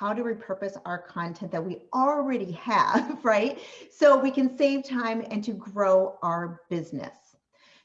how to repurpose our content that we already have, right? So we can save time and to grow our business.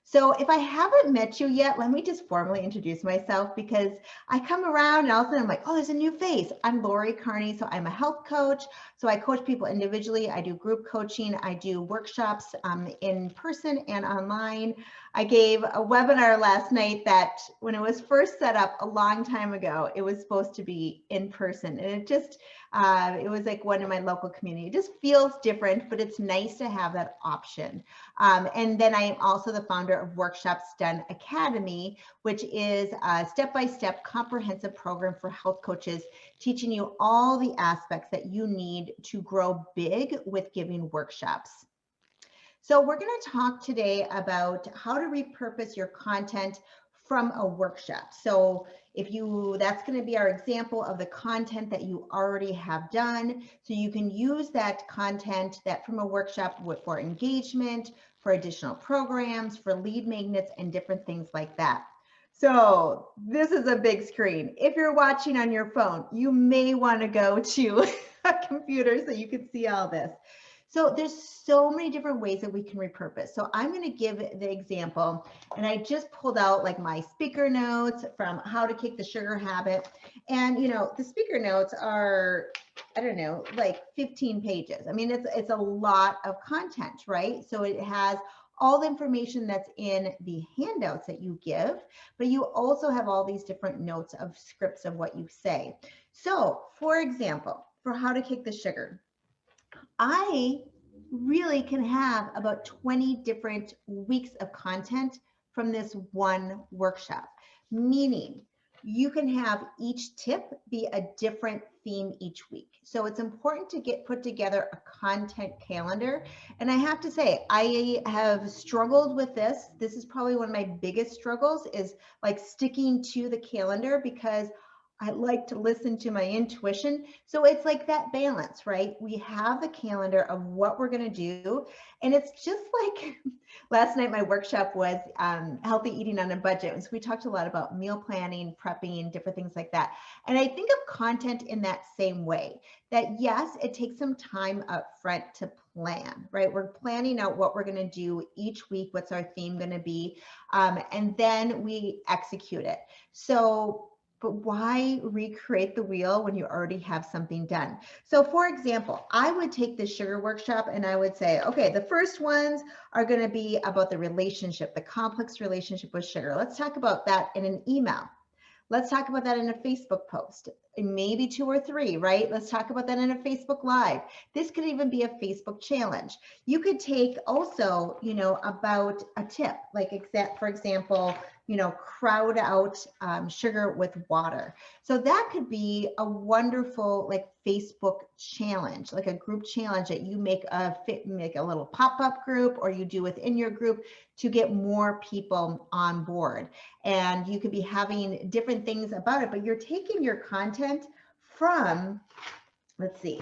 So if I haven't met you yet, let me just formally introduce myself, because I come around and all of a sudden I'm like, oh, there's a new face. I'm Lori Carney. So I'm a health coach. So I coach people individually. I do group coaching. I do workshops in person and online. I gave a webinar last night that when it was first set up a long time ago, it was supposed to be in person. And it was like one in my local community. It just feels different, but it's nice to have that option. And then I am also the founder of Workshops Done Academy, which is a step-by-step comprehensive program for health coaches, teaching you all the aspects that you need to grow big with giving workshops. So we're going to talk today about how to repurpose your content from a workshop. So that's going to be our example of the content that you already have done. So you can use that content from a workshop for engagement, for additional programs, for lead magnets, and different things like that. So this is a big screen. If you're watching on your phone, you may want to go to a computer so you can see all this. So there's so many different ways that we can repurpose. So I'm going to give the example, and I just pulled out like my speaker notes from How to Kick the Sugar Habit. And the speaker notes are, I don't know, like 15 pages. I mean, it's a lot of content, right? So it has all the information that's in the handouts that you give, but you also have all these different notes of scripts of what you say. So for example, for How to Kick the Sugar, I really can have about 20 different weeks of content from this one workshop, meaning you can have each tip be a different theme each week. So it's important to put together a content calendar. And I have to say, I have struggled with this. This is probably one of my biggest struggles, is like sticking to the calendar, because I like to listen to my intuition. So it's like that balance, right? We have the calendar of what we're going to do. And it's just like last night, my workshop was healthy eating on a budget. So we talked a lot about meal planning, prepping, different things like that. And I think of content in that same way, that yes, it takes some time up front to plan, right? We're planning out what we're going to do each week. What's our theme going to be? And then we execute it. But why recreate the wheel when you already have something done? So for example, I would take the sugar workshop and I would say, okay, the first ones are going to be about the relationship, the complex relationship with sugar. Let's talk about that in an email. Let's talk about that in a Facebook post, and maybe 2 or 3, right? Let's talk about that in a Facebook Live. This could even be a Facebook challenge. You could take also, about a tip, like for example, crowd out sugar with water. So that could be a wonderful like Facebook challenge, like a group challenge that you make a little pop-up group, or you do within your group to get more people on board. And you could be having different things about it, but you're taking your content from, let's see,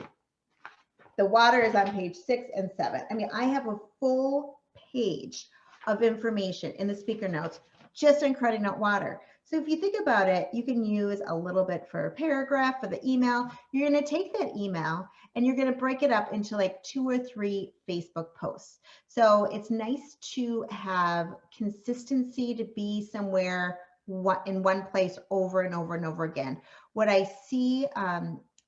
the water is on page 6 and 7. I mean, I have a full page of information in the speaker notes just on crowding out water. So if you think about it, you can use a little bit for a paragraph for the email. You're going to take that email and you're going to break it up into like 2 or 3 Facebook posts. So it's nice to have consistency, to be somewhere in one place over and over and over again. What I see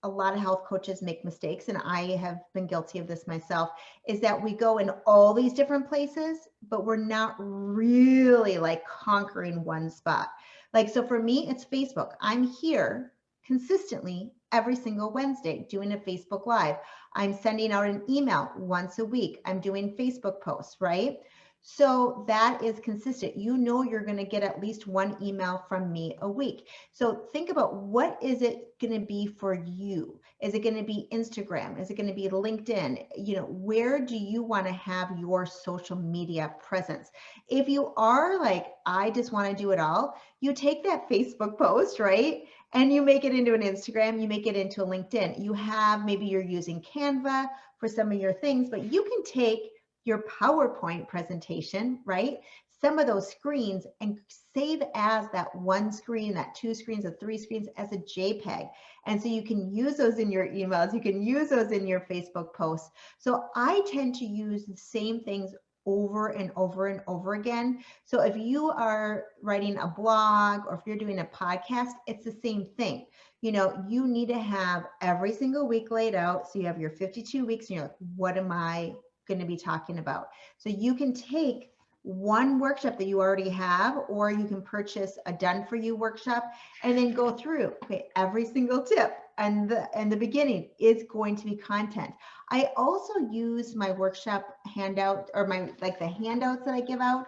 a lot of health coaches make mistakes, and I have been guilty of this myself, is that we go in all these different places, but we're not really like conquering one spot. Like, so for me, it's Facebook. I'm here consistently every single Wednesday doing a Facebook Live. I'm sending out an email once a week. I'm doing Facebook posts, right? So that is consistent. You're going to get at least 1 email from me a week. So think about, what is it going to be for you? Is it going to be Instagram? Is it going to be LinkedIn? Where do you want to have your social media presence? If you are like, I just want to do it all, you take that Facebook post, right? And you make it into an Instagram, you make it into a LinkedIn. Maybe you're using Canva for some of your things, but you can take your PowerPoint presentation, right? some of those screens and save as that one screen, that two screens, the three screens as a JPEG. And so you can use those in your emails, you can use those in your Facebook posts. So I tend to use the same things over and over and over again. So if you are writing a blog or if you're doing a podcast, it's the same thing. You know, you need to have every single week laid out. So you have your 52 weeks and you're like, what am I going to be talking about? So you can take one workshop that you already have, or you can purchase a done for you workshop and then go through, okay, every single tip and the beginning is going to be content. I also use my workshop handout or my, like the handouts that I give out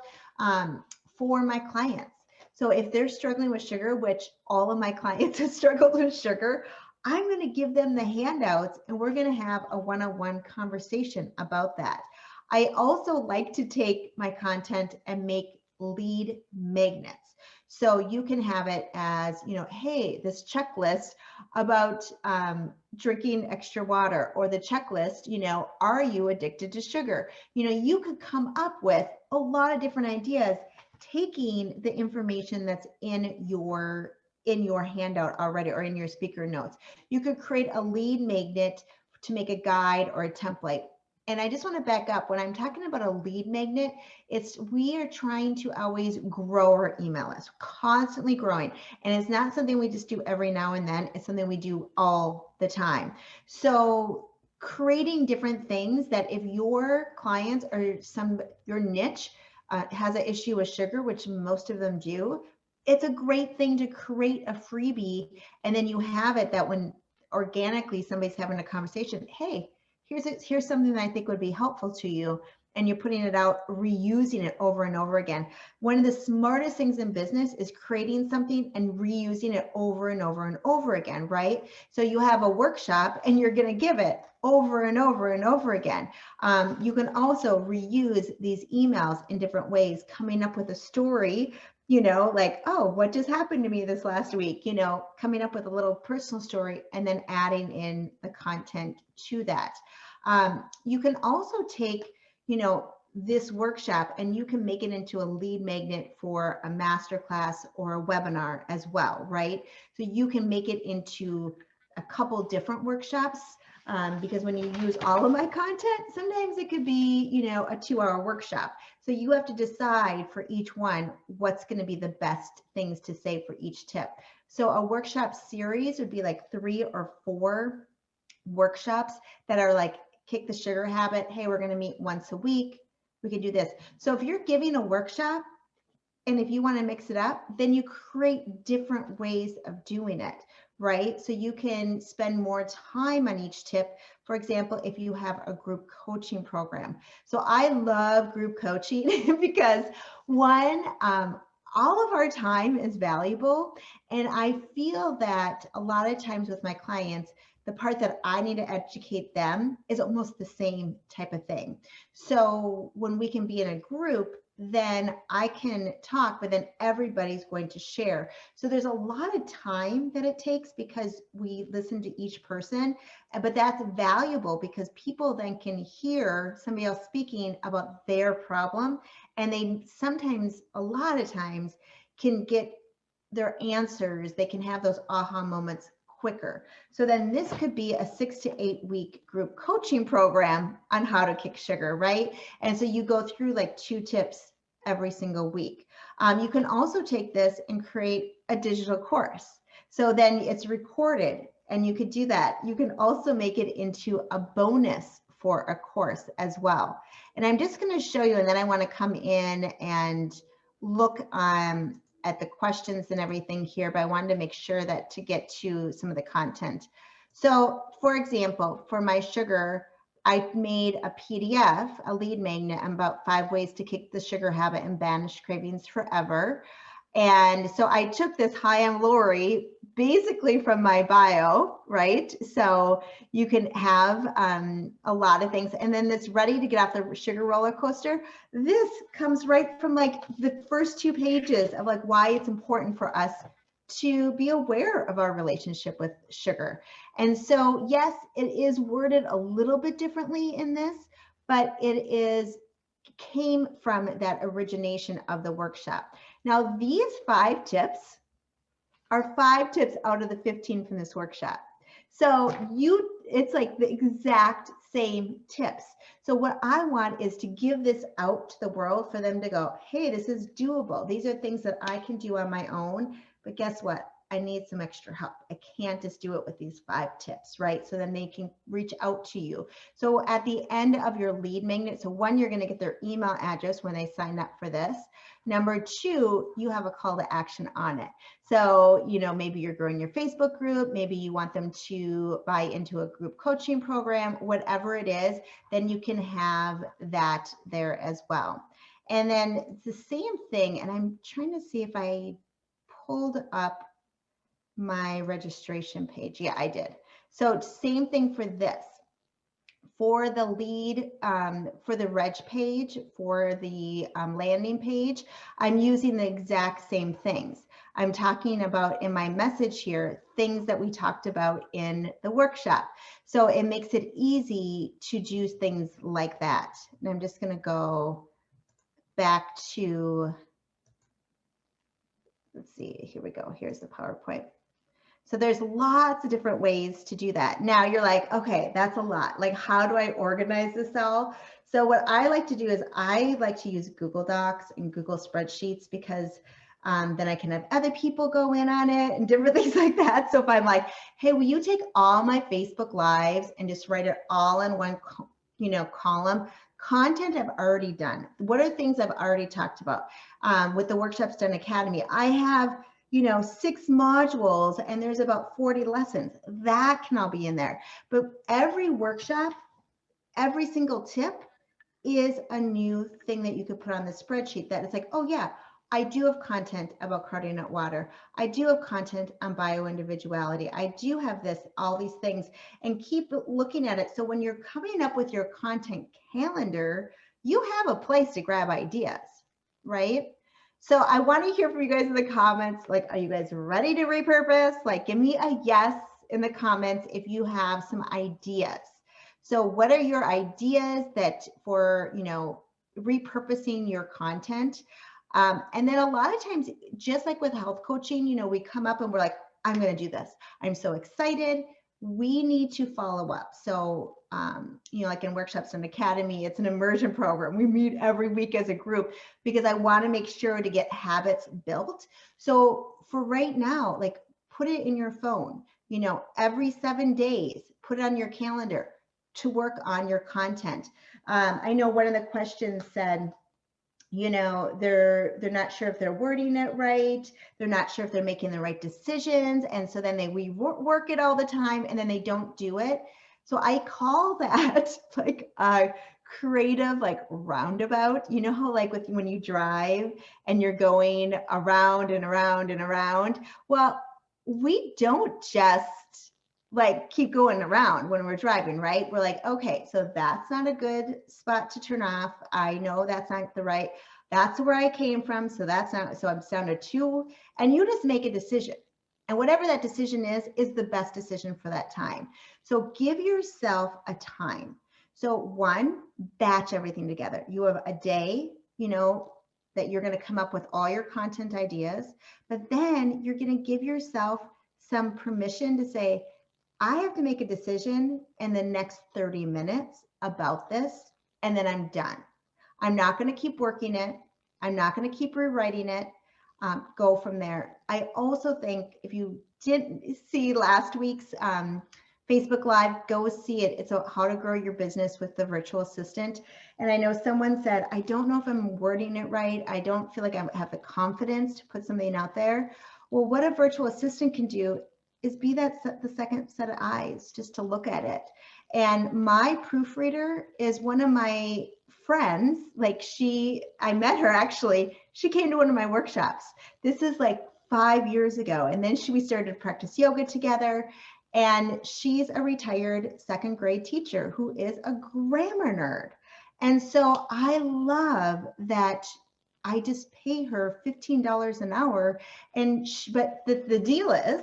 for my clients. So if they're struggling with sugar, which all of my clients have struggled with sugar, I'm going to give them the handouts and we're going to have a one-on-one conversation about that. I also like to take my content and make lead magnets. So you can have it as, you know, hey, this checklist about drinking extra water, or the checklist, you know, are you addicted to sugar? You know, you could come up with a lot of different ideas, taking the information that's in your handout already or in your speaker notes. You could create a lead magnet to make a guide or a template. And I just want to back up. When I'm talking about a lead magnet, we are trying to always grow our email list, constantly growing. And it's not something we just do every now and then. It's something we do all the time. So creating different things that if your clients or your niche has an issue with sugar, which most of them do, it's a great thing to create a freebie. And then you have it that when organically somebody's having a conversation, hey, here's something that I think would be helpful to you, and you're putting it out, reusing it over and over again. One of the smartest things in business is creating something and reusing it over and over and over again, right? So you have a workshop and you're going to give it over and over and over again. You can also reuse these emails in different ways, coming up with a story, you know, like, oh, what just happened to me this last week, you know, coming up with a little personal story and then adding in the content to that. You can also take, you know, this workshop and you can make it into a lead magnet for a masterclass or a webinar as well, right? So you can make it into a couple different workshops. Because when you use all of my content, sometimes it could be, you know, a 2-hour workshop. So you have to decide for each one what's going to be the best things to say for each tip. So a workshop series would be like 3 or 4 workshops that are like, kick the sugar habit. Hey, we're going to meet once a week. We could do this. So if you're giving a workshop, and if you want to mix it up, then you create different ways of doing it, right? So you can spend more time on each tip. For example, if you have a group coaching program. So I love group coaching because one, all of our time is valuable. And I feel that a lot of times with my clients, the part that I need to educate them is almost the same type of thing. So when we can be in a group, then I can talk, but then everybody's going to share. So there's a lot of time that it takes because we listen to each person, but that's valuable because people then can hear somebody else speaking about their problem, and they sometimes, a lot of times, can get their answers. They can have those aha moments quicker. So then this could be a 6 to 8 week group coaching program on how to kick sugar, right? And so you go through like 2 tips every single week. You can also take this and create a digital course. So then it's recorded and you could do that. You can also make it into a bonus for a course as well. And I'm just going to show you, and then I want to come in and look at the questions and everything here, but I wanted to make sure that to get to some of the content. So for example, for my sugar, I made a PDF, a lead magnet, about 5 ways to kick the sugar habit and banish cravings forever. And so I took this, hi, I'm Lori, basically from my bio, right? So you can have a lot of things. And then this ready to get off the sugar roller coaster, this comes right from like the first 2 pages of like why it's important for us to be aware of our relationship with sugar. And so, yes, it is worded a little bit differently in this, but it is came from that origination of the workshop. Now, these 5 tips are 5 tips out of the 15 from this workshop. So it's like the exact same tips. So what I want is to give this out to the world for them to go, hey, this is doable. These are things that I can do on my own, but guess what? I need some extra help. I can't just do it with these 5 tips, right? So then they can reach out to you. So at the end of your lead magnet, so 1, you're going to get their email address when they sign up for this. Number 2, you have a call to action on it. So, maybe you're growing your Facebook group, maybe you want them to buy into a group coaching program, whatever it is, then you can have that there as well. And then it's the same thing, and I'm trying to see if I pulled up my registration page. Yeah, I did. So same thing for this. For the lead, for the reg page, for the landing page, I'm using the exact same things. I'm talking about in my message here, things that we talked about in the workshop. So it makes it easy to do things like that. And I'm just going to go back to, let's see, here we go. Here's the PowerPoint. So there's lots of different ways to do that. Now you're like, okay, that's a lot. Like, how do I organize this all? So what I like to do is I like to use Google Docs and Google spreadsheets because then I can have other people go in on it and different things like that. So if I'm like, hey, will you take all my Facebook Lives and just write it all in one, column? Content I've already done. What are things I've already talked about? With the Workshops Done Academy, I have 6 modules and there's about 40 lessons. That can all be in there. But every workshop, every single tip is a new thing that you could put on the spreadsheet that it's like, oh yeah, I do have content about cardio nut water. I do have content on bioindividuality. I do have this, all these things, and keep looking at it. So when you're coming up with your content calendar, you have a place to grab ideas, right? So I want to hear from you guys in the comments. Like, are you guys ready to repurpose? Like, give me a yes in the comments if you have some ideas. So what are your ideas that for, repurposing your content? And then a lot of times, just like with health coaching, we come up and we're like, I'm going to do this. I'm so excited. We need to follow up. So, like in Workshops Done Academy, it's an immersion program. We meet every week as a group because I want to make sure to get habits built. So for right now, like put it in your phone, every 7 days, put it on your calendar to work on your content. I know one of the questions said, they're not sure if they're wording it right. They're not sure if they're making the right decisions. And so then they rework it all the time and then they don't do it. So I call that like a creative, like roundabout, how like when you drive and you're going around and around and around. Well, we don't just like keep going around when we're driving, right? We're like, okay, so that's not a good spot to turn off. I know that's not the right, that's where I came from. So that's not, so I'm down to 2, and you just make a decision. And whatever that decision is the best decision for that time. So give yourself a time. So 1, batch everything together. You have a day, that you're going to come up with all your content ideas, but then you're going to give yourself some permission to say, I have to make a decision in the next 30 minutes about this, and then I'm done. I'm not going to keep working it. I'm not going to keep rewriting it. Go from there. I also think if you didn't see last week's Facebook Live, go see it. It's how to grow your business with the virtual assistant. And I know someone said, I don't know if I'm wording it right. I don't feel like I have the confidence to put something out there. Well, what a virtual assistant can do is be the second set of eyes just to look at it. And my proofreader is one of my friends. Like I met her actually, she came to one of my workshops. This is like 5 years ago. And then we started to practice yoga together. And she's a retired 2nd grade teacher who is a grammar nerd. And so I love that I just pay her $15 an hour. And but the deal is,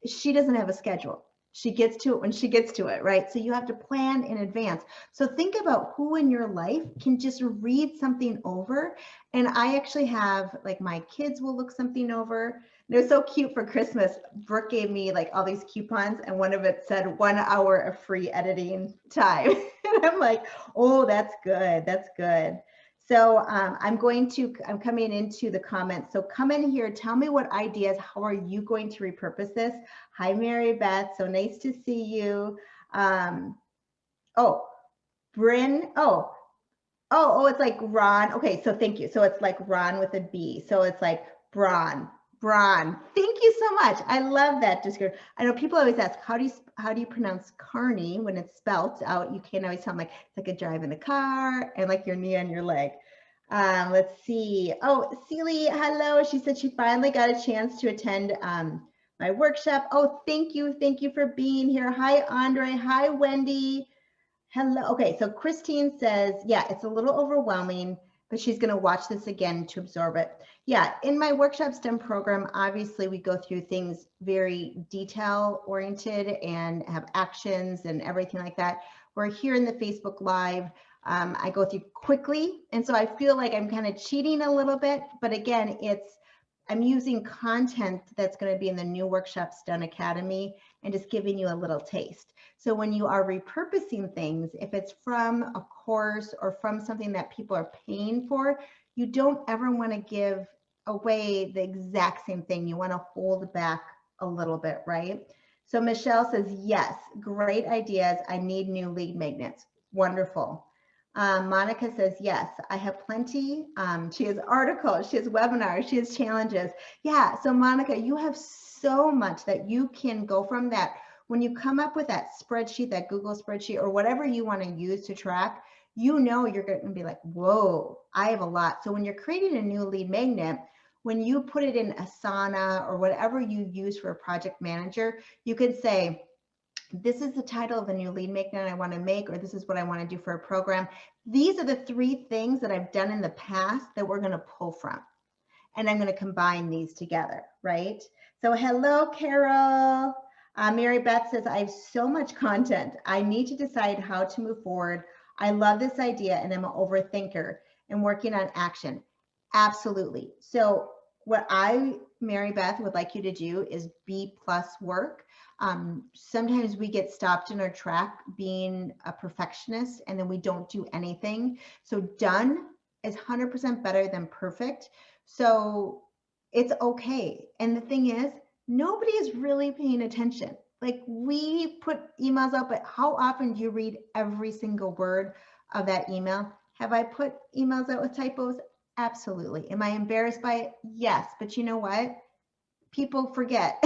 she doesn't have a schedule. She gets to it when she gets to it, right? So you have to plan in advance. So think about who in your life can just read something over. And I actually have, like, my kids will look something over. They're so cute. For Christmas, Brooke gave me like all these coupons, and one of it said 1 hour of free editing time. And I'm like, oh, that's good. That's good. So I'm coming into the comments. So come in here, tell me what ideas, how are you going to repurpose this? Hi, Mary Beth, so nice to see you. Oh, Bryn, it's like Ron. Okay, so thank you. So it's like Ron with a B. So it's like Braun. Thank you so much. I love that description. I know people always ask, how do you pronounce carny when it's spelt out? You can't always tell. Like, it's like a drive in a car and like your knee on your leg. Let's see. Oh, Celie, hello. She said she finally got a chance to attend my workshop. Oh, thank you. Thank you for being here. Hi, Andre. Hi, Wendy. Hello. Okay, so Christine says, yeah, it's a little overwhelming, but she's going to watch this again to absorb it. Yeah, in my workshop STEM program, obviously we go through things very detail oriented and have actions and everything like that. We're here in the Facebook Live. I go through quickly, and so I feel like I'm kind of cheating a little bit, but again, I'm using content that's going to be in the new workshop STEM Academy and just giving you a little taste. So when you are repurposing things, if it's from a course or from something that people are paying for, you don't ever want to give away the exact same thing. You want to hold back a little bit, right? So Michelle says, yes, great ideas. I need new lead magnets. Wonderful. Monica says, yes, I have plenty. She has articles, she has webinars, she has challenges. Yeah, so Monica, you have so much that you can go from that. When you come up with that spreadsheet, that Google spreadsheet, or whatever you want to use to track, you know you're going to be like, whoa, I have a lot. So when you're creating a new lead magnet, when you put it in Asana or whatever you use for a project manager, you could say, this is the title of the new lead magnet I want to make, or this is what I want to do for a program. These are the 3 things that I've done in the past that we're going to pull from. And I'm going to combine these together, right? So hello, Carol. Mary Beth says, I have so much content. I need to decide how to move forward. I love this idea and I'm an overthinker and working on action. Absolutely. So what Mary Beth, would like you to do is B+ work. Sometimes we get stopped in our track being a perfectionist and then we don't do anything. So done is 100% better than perfect. So it's okay. And the thing is, nobody is really paying attention. Like, we put emails out, but how often do you read every single word of that email? Have I put emails out with typos? Absolutely. Am I embarrassed by it? Yes. But you know what? People forget.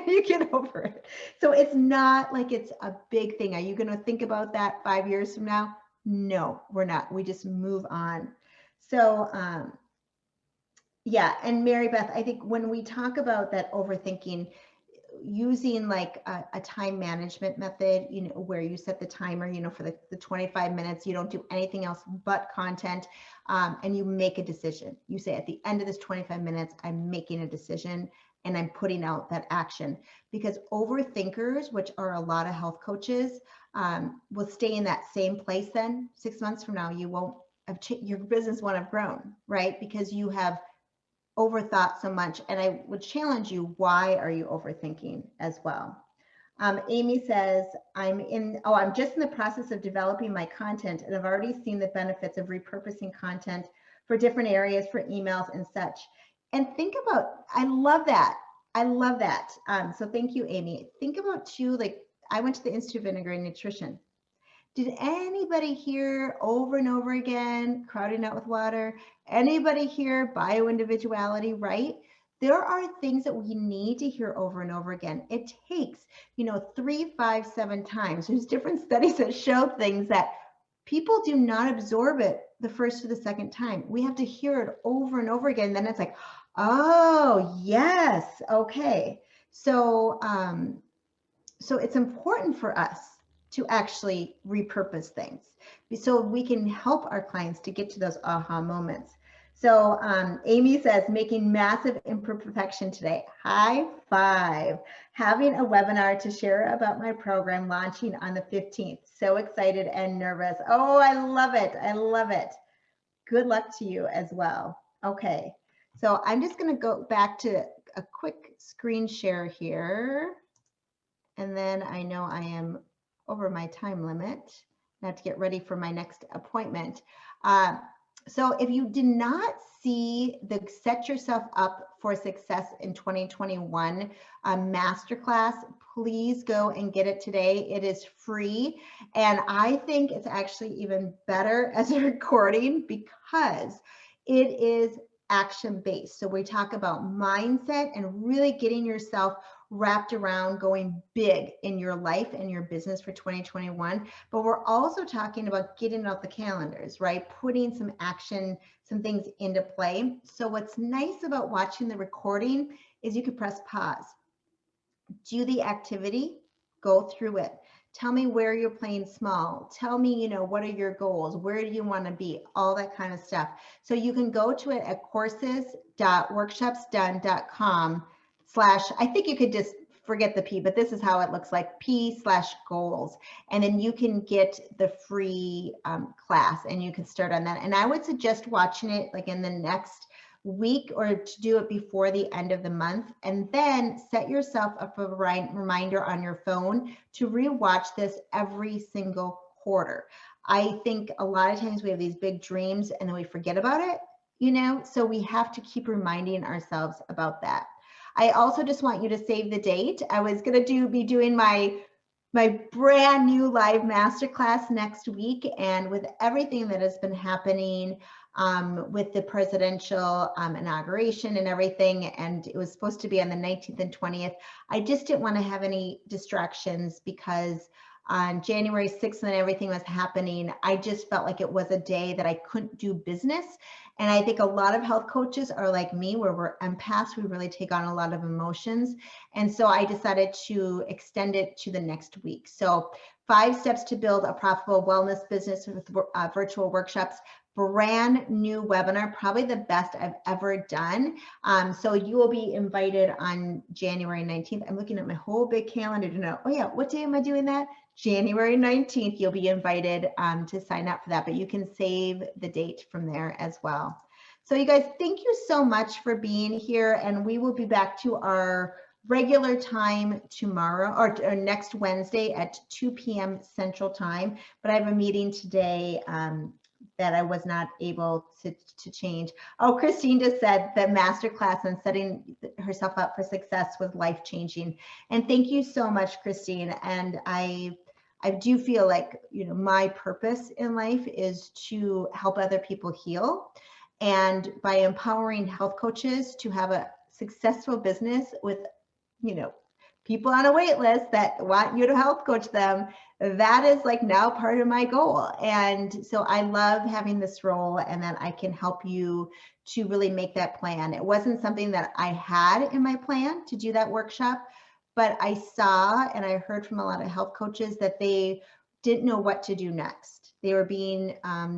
You get over it. So it's not like it's a big thing. Are you going to think about that 5 years from now? No, we're not. We just move on. So yeah, and Mary Beth, I think when we talk about that overthinking, using like a time management method, you know, where you set the timer, you know, for the 25 minutes, you don't do anything else but content, and you make a decision. You say, at the end of this 25 minutes, I'm making a decision and I'm putting out that action. Because overthinkers, which are a lot of health coaches, will stay in that same place. Then 6 months from now, you won't have, your business won't have grown, right? Because you have overthought so much. And I would challenge you, why are you overthinking as well? Amy says, I'm just in the process of developing my content, and I've already seen the benefits of repurposing content for different areas, for emails and such. And think about, I love that. I love that. So thank you, Amy. Think about too, like, I went to the Institute of Integrated Nutrition. Did anybody hear over and over again, crowding out with water? Anybody hear bio-individuality, right? There are things that we need to hear over and over again. It takes, 3, 5, 7 times. There's different studies that show things that people do not absorb it the first or the second time. We have to hear it over and over again. Then it's like, oh, yes, okay. So, so it's important for us to actually repurpose things so we can help our clients to get to those aha moments. So Amy says, making massive imperfection today. High five. Having a webinar to share about my program launching on the 15th. So excited and nervous. Oh, I love it. I love it. Good luck to you as well. Okay, so I'm just going to go back to a quick screen share here. And then I know I am over my time limit. I have to get ready for my next appointment. So if you did not see the Set Yourself Up for Success in 2021 Masterclass, please go and get it today. It is free. And I think it's actually even better as a recording because it is action-based. So we talk about mindset and really getting yourself wrapped around going big in your life and your business for 2021. But we're also talking about getting out the calendars, right? Putting some action, some things into play. So what's nice about watching the recording is you could press pause, do the activity, go through it. Tell me where you're playing small. Tell me, what are your goals? Where do you want to be? All that kind of stuff. So you can go to it at courses.workshopsdone.com/ I think you could just forget the P, but this is how it looks like, P/goals. And then you can get the free class and you can start on that. And I would suggest watching it like in the next week or to do it before the end of the month, and then set yourself up a reminder on your phone to rewatch this every single quarter. I think a lot of times we have these big dreams and then we forget about it, so we have to keep reminding ourselves about that. I also just want you to save the date. I was going to be doing my brand new live masterclass next week, and with everything that has been happening with the presidential inauguration and everything, and it was supposed to be on the 19th and 20th. I just didn't want to have any distractions because on January 6th when everything was happening, I just felt like it was a day that I couldn't do business. And I think a lot of health coaches are like me, where we're empaths, we really take on a lot of emotions. And so I decided to extend it to the next week. So 5 steps to build a profitable wellness business with virtual workshops. Brand new webinar, probably the best I've ever done. So you will be invited on January 19th. I'm looking at my whole big calendar to know, oh yeah, what day am I doing that? January 19th, you'll be invited to sign up for that, but you can save the date from there as well. So you guys, thank you so much for being here, and we will be back to our regular time tomorrow or next Wednesday at 2 p.m. Central Time, but I have a meeting today that I was not able to change. Oh, Christine just said that masterclass on setting herself up for success was life-changing. And thank you so much, Christine. And I do feel like, my purpose in life is to help other people heal. And by empowering health coaches to have a successful business with, people on a wait list that want you to health coach them, that is like now part of my goal. And so I love having this role, and that I can help you to really make that plan. It wasn't something that I had in my plan to do that workshop, but I saw and I heard from a lot of health coaches that they didn't know what to do next. They were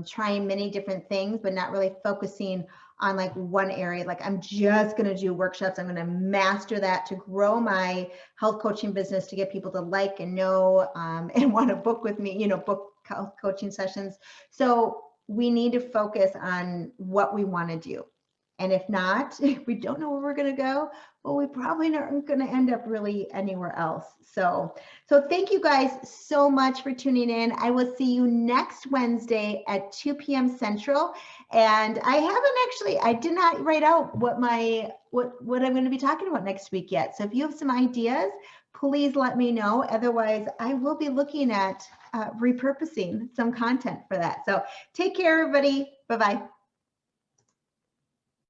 trying many different things, but not really focusing on like one area. Like, I'm just going to do workshops. I'm going to master that to grow my health coaching business, to get people to like and know and want to book with me, book health coaching sessions. So we need to focus on what we want to do. And if not, if we don't know where we're going to go, well, we probably aren't going to end up really anywhere else. So thank you guys so much for tuning in. I will see you next Wednesday at 2 p.m. Central. And I did not write out what I'm going to be talking about next week yet. So if you have some ideas, please let me know. Otherwise, I will be looking at repurposing some content for that. So take care, everybody. Bye-bye.